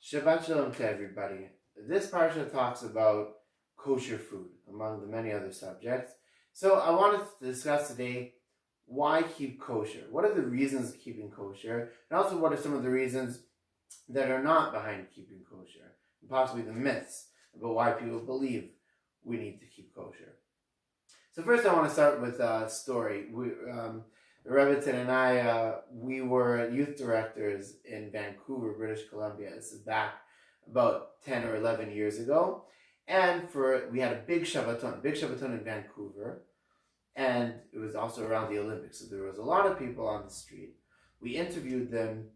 Shabbat Shalom to everybody. This parsha talks about kosher food, among the many other subjects. So I wanted to discuss today why keep kosher. What are the reasons of keeping kosher? And also what are some of the reasons that are not behind keeping kosher? And possibly the myths about why people believe we need to keep kosher. So first I want to start with a story. Rabbi and I, we were youth directors in Vancouver, British Columbia. This is back about 10 or 11 years ago. And we had a big Shabbaton in Vancouver. And it was also around the Olympics. So there was a lot of people on the street. We interviewed them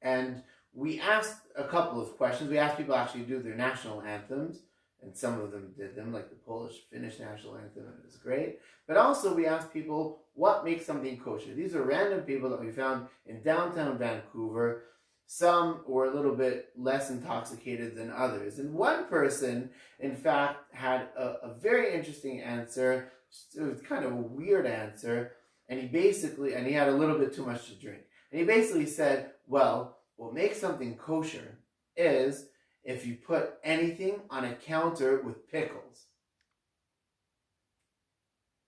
and we asked a couple of questions. We asked people actually to do their national anthems. And some of them did them, like the Polish-Finnish national anthem, and it was great. But also we asked people, what makes something kosher? These are random people that we found in downtown Vancouver. Some were a little bit less intoxicated than others. And one person, in fact, had a very interesting answer. It was kind of a weird answer. And he had a little bit too much to drink. And he basically said, well, what makes something kosher is if you put anything on a counter with pickles.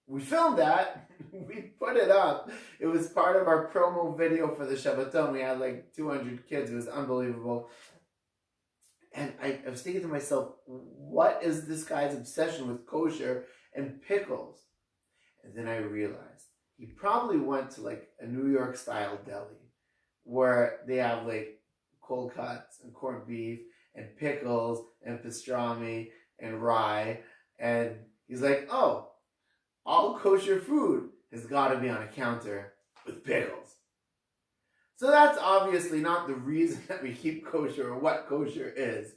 We filmed that. We put it up. It was part of our promo video for the Shabbaton. We had like 200 kids. It was unbelievable. And I was thinking to myself, what is this guy's obsession with kosher and pickles? And then I realized he probably went to like a New York style deli where they have like cold cuts and corned beef and pickles and pastrami and rye. And he's like, oh, all kosher food has got to be on a counter with pickles. So that's obviously not the reason that we keep kosher or what kosher is.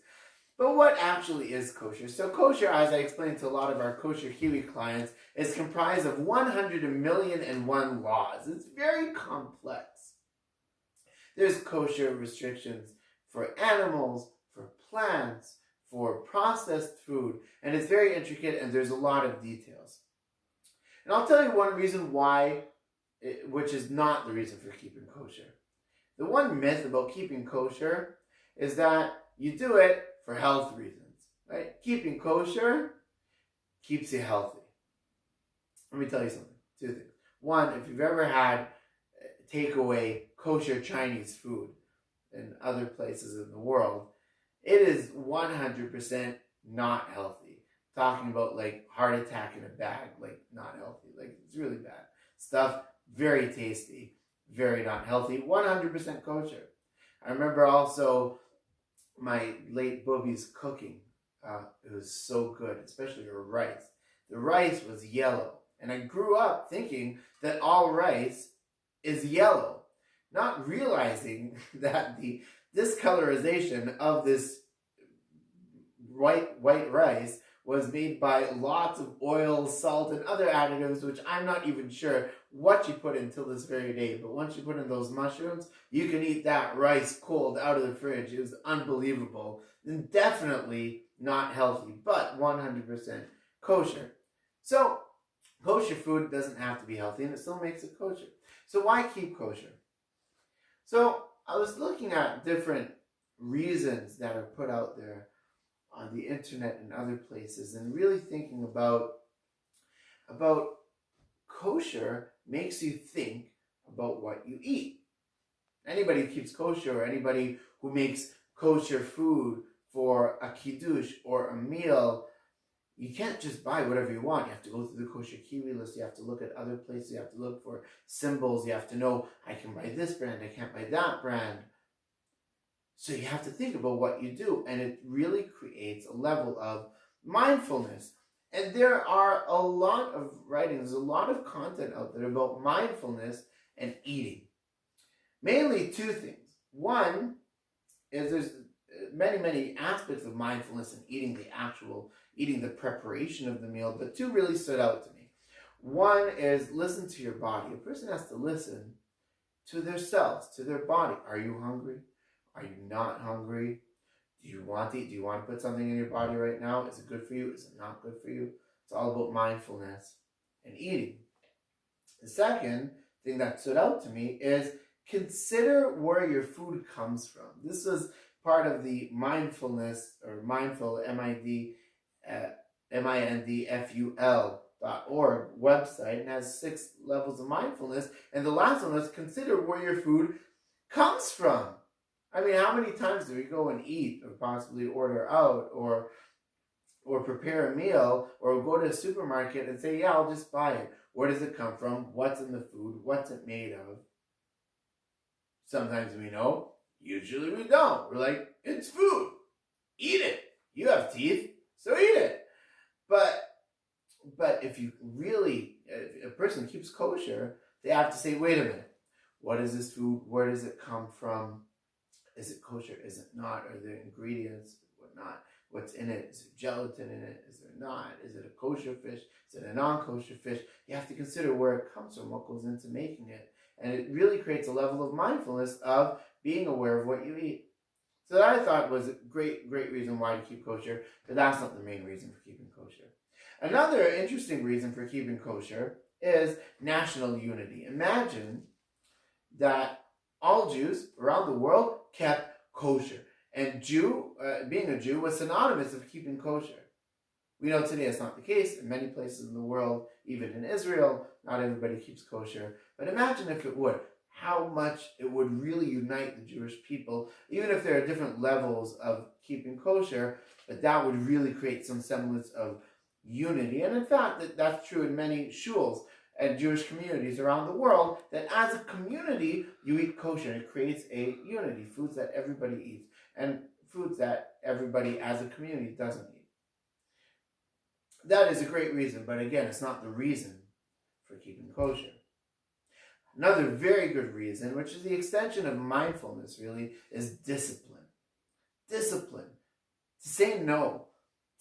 But what actually is kosher? So kosher, as I explained to a lot of our kosher Kiwi clients, is comprised of 100,000,001 laws. It's very complex. There's kosher restrictions for animals, for plants, for processed food, and it's very intricate and there's a lot of details. And I'll tell you one reason why, which is not the reason for keeping kosher. The one myth about keeping kosher is that you do it for health reasons, right? Keeping kosher keeps you healthy. Let me tell you something, two things. One, if you've ever had takeaway kosher Chinese food in other places in the world, it is 100% not healthy. Talking about like heart attack in a bag, like not healthy. Like it's really bad. Stuff, very tasty, very not healthy. 100% kosher. I remember also my late Bobby's cooking. It was so good, especially her rice. The rice was yellow. And I grew up thinking that all rice is yellow. Not realizing that the discolorization of this white rice was made by lots of oil, salt, and other additives, which I'm not even sure what you put in till this very day. But once you put in those mushrooms, you can eat that rice cold out of the fridge. It was unbelievable. And definitely not healthy, but 100% kosher. So kosher food doesn't have to be healthy, and it still makes it kosher. So why keep kosher? So I was looking at different reasons that are put out there on the internet and other places, and really thinking about kosher makes you think about what you eat. Anybody who keeps kosher, or anybody who makes kosher food for a kiddush or a meal, you can't just buy whatever you want. You have to go through the kosher Kiwi list. You have to look at other places. You have to look for symbols. You have to know, I can buy this brand, I can't buy that brand. So you have to think about what you do, and it really creates a level of mindfulness. And there are a lot of writings, a lot of content out there about mindfulness and eating. Mainly two things. One is there's many aspects of mindfulness in eating the preparation of the meal, but two really stood out to me. One is listen to your body. A person has to listen to themselves, to their body. Are you hungry? Are you not hungry? Do you want to eat? Do you want to put something in your body right now? Is it good for you? Is it not good for you? It's all about mindfulness and eating. The second thing that stood out to me is consider where your food comes from. This was part of the mindfulness or mindful mindful.org website, and has 6 levels of mindfulness. And the last one is consider where your food comes from. I mean, how many times do we go and eat or possibly order out or prepare a meal or go to a supermarket and say, yeah, I'll just buy it. Where does it come from? What's in the food? What's it made of? Sometimes we know, usually we don't. We're like, it's food. Eat it. You have teeth, so eat it. But if you really, if a person keeps kosher, they have to say, wait a minute. What is this food? Where does it come from? Is it kosher? Is it not? Are there ingredients? What not? What's in it? Is there gelatin in it? Is there not? Is it a kosher fish? Is it a non-kosher fish? You have to consider where it comes from, what goes into making it. And it really creates a level of mindfulness of being aware of what you eat. So that I thought was a great reason why to keep kosher, but that's not the main reason for keeping kosher. Another interesting reason for keeping kosher is national unity. Imagine that all Jews around the world kept kosher. And being a Jew was synonymous with keeping kosher. We know today it's not the case. In many places in the world, even in Israel, not everybody keeps kosher. But imagine if it would, how much it would really unite the Jewish people, even if there are different levels of keeping kosher, but that would really create some semblance of unity. And in fact, that's true in many shuls and Jewish communities around the world, that as a community, you eat kosher. It creates a unity, foods that everybody eats, and foods that everybody as a community doesn't eat. That is a great reason, but again, it's not the reason for keeping kosher. Another very good reason, which is the extension of mindfulness really, is discipline. Discipline. To say no.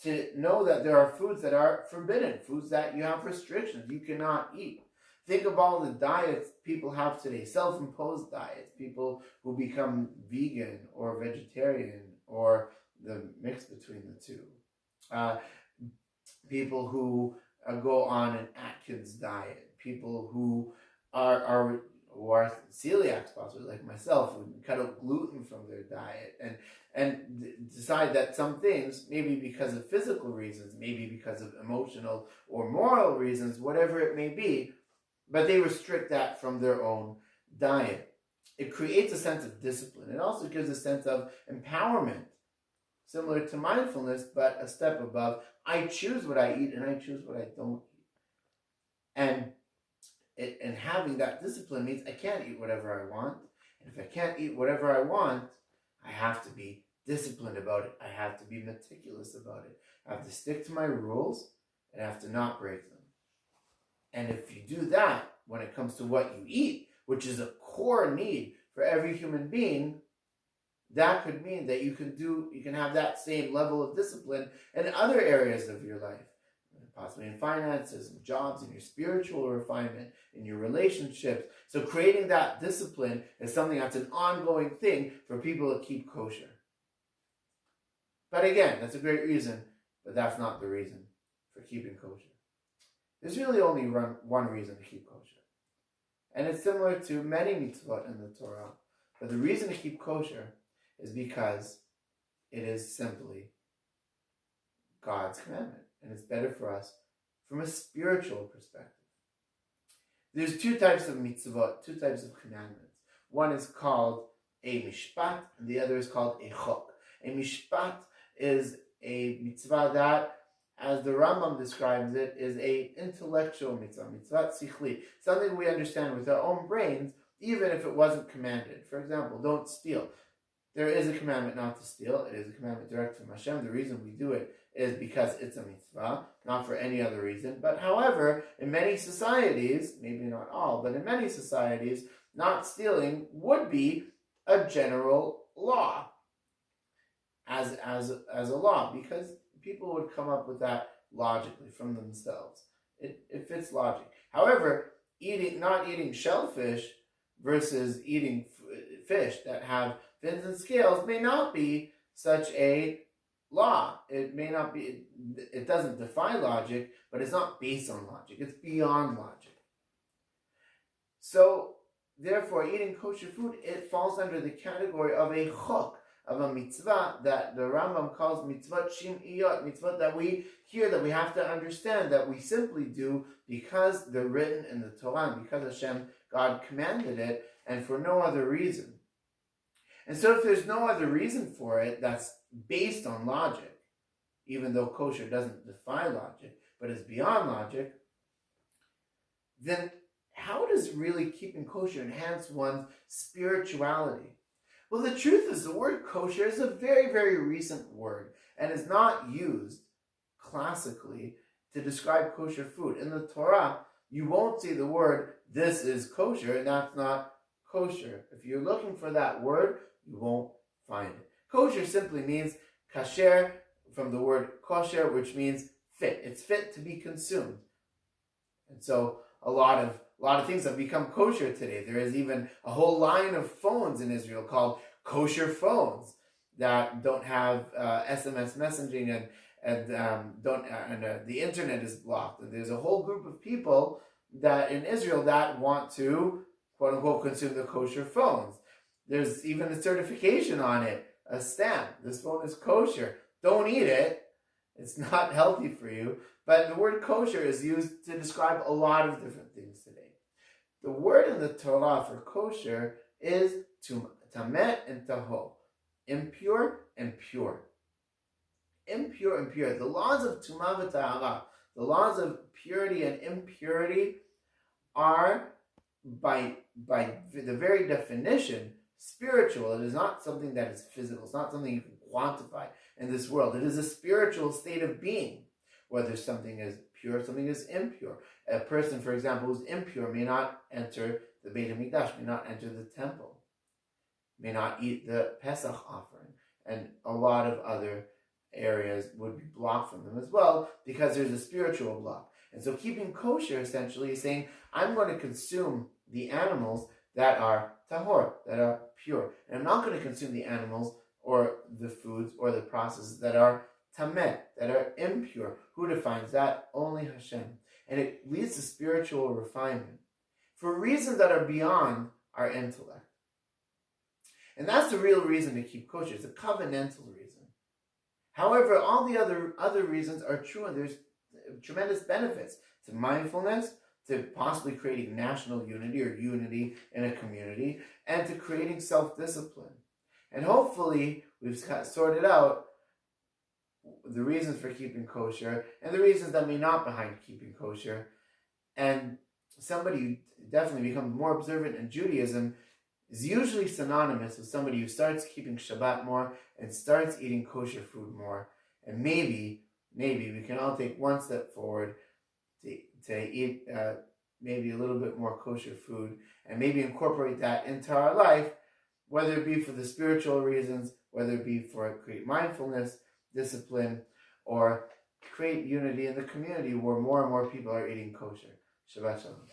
To know that there are foods that are forbidden, foods that you have restrictions, you cannot eat. Think of all the diets people have today, self-imposed diets, people who become vegan or vegetarian or the mix between the two. People who go on an Atkins diet, people who are celiacs, possibly like myself, who cut out gluten from their diet and decide that some things, maybe because of physical reasons, maybe because of emotional or moral reasons, whatever it may be, but they restrict that from their own diet. It creates a sense of discipline. It also gives a sense of empowerment, similar to mindfulness, but a step above. I choose what I eat and I choose what I don't eat. And having that discipline means I can't eat whatever I want. And if I can't eat whatever I want, I have to be disciplined about it. I have to be meticulous about it. I have to stick to my rules and I have to not break them. And if you do that, when it comes to what you eat, which is a core need for every human being, that could mean that you can have that same level of discipline in other areas of your life. Possibly in finances, in jobs, in your spiritual refinement, in your relationships. So creating that discipline is something that's an ongoing thing for people that keep kosher. But again, that's a great reason, but that's not the reason for keeping kosher. There's really only one reason to keep kosher. And it's similar to many mitzvot in the Torah. But the reason to keep kosher is because it is simply God's commandment. And it's better for us from a spiritual perspective. There's 2 types of mitzvot, 2 types of commandments. One is called a mishpat, and the other is called a chok. A mishpat is a mitzvah that, as the Rambam describes it, is a intellectual mitzvah, mitzvah sichli, something we understand with our own brains, even if it wasn't commanded. For example, don't steal. There is a commandment not to steal. It is a commandment direct from Hashem. The reason we do it is because it's a mitzvah, not for any other reason. But however, in many societies, maybe not all, but in many societies, not stealing would be a general law as a law, because people would come up with that logically from themselves. It fits logic. However, not eating shellfish versus eating fish that have fins and scales may not be such a law. It may not be, it doesn't defy logic, but it's not based on logic. It's beyond logic. So, therefore, eating kosher food, it falls under the category of a chok, of a mitzvah that the Rambam calls mitzvot shim'iyot, mitzvot that we hear, that we have to understand, that we simply do because they're written in the Torah, because Hashem, God commanded it, and for no other reason. And so if there's no other reason for it that's based on logic, even though kosher doesn't defy logic, but is beyond logic, then how does really keeping kosher enhance one's spirituality? Well, the truth is the word kosher is a very, very recent word and is not used classically to describe kosher food. In the Torah, you won't see the word, this is kosher, and that's not kosher. If you're looking for that word, you won't find it. Kosher simply means kasher, from the word kosher, which means fit. It's fit to be consumed. And so a lot of things have become kosher today. There is even a whole line of phones in Israel called kosher phones that don't have SMS messaging and the internet is blocked. And there's a whole group of people that in Israel that want to quote unquote consume the kosher phones. There's even a certification on it, a stamp. This phone is kosher. Don't eat it. It's not healthy for you. But the word kosher is used to describe a lot of different things today. The word in the Torah for kosher is tamet and taho. Impure and pure. Impure and pure. The laws of tumah v'tahara, the laws of purity and impurity, are by the very definition spiritual. It is not something that is physical. It's not something you can quantify in this world. It is a spiritual state of being. Whether something is pure, something is impure. A person, for example, who's impure may not enter the Beit HaMikdash, may not enter the temple, may not eat the Pesach offering, and a lot of other areas would be blocked from them as well because there's a spiritual block. And so keeping kosher essentially is saying, I'm going to consume the animals that are tahor, that are pure. And I'm not going to consume the animals or the foods or the processes that are tamet, that are impure. Who defines that? Only Hashem. And it leads to spiritual refinement for reasons that are beyond our intellect. And that's the real reason to keep kosher. It's a covenantal reason. However, all the other reasons are true, and there's tremendous benefits to mindfulness, to possibly creating national unity or unity in a community, and to creating self-discipline. And hopefully we've sorted out the reasons for keeping kosher and the reasons that may not behind keeping kosher. And somebody who definitely becomes more observant in Judaism is usually synonymous with somebody who starts keeping Shabbat more and starts eating kosher food more. And maybe we can all take one step forward to eat maybe a little bit more kosher food and maybe incorporate that into our life, whether it be for the spiritual reasons, whether it be for create mindfulness, discipline, or create unity in the community where more and more people are eating kosher. Shabbat Shalom.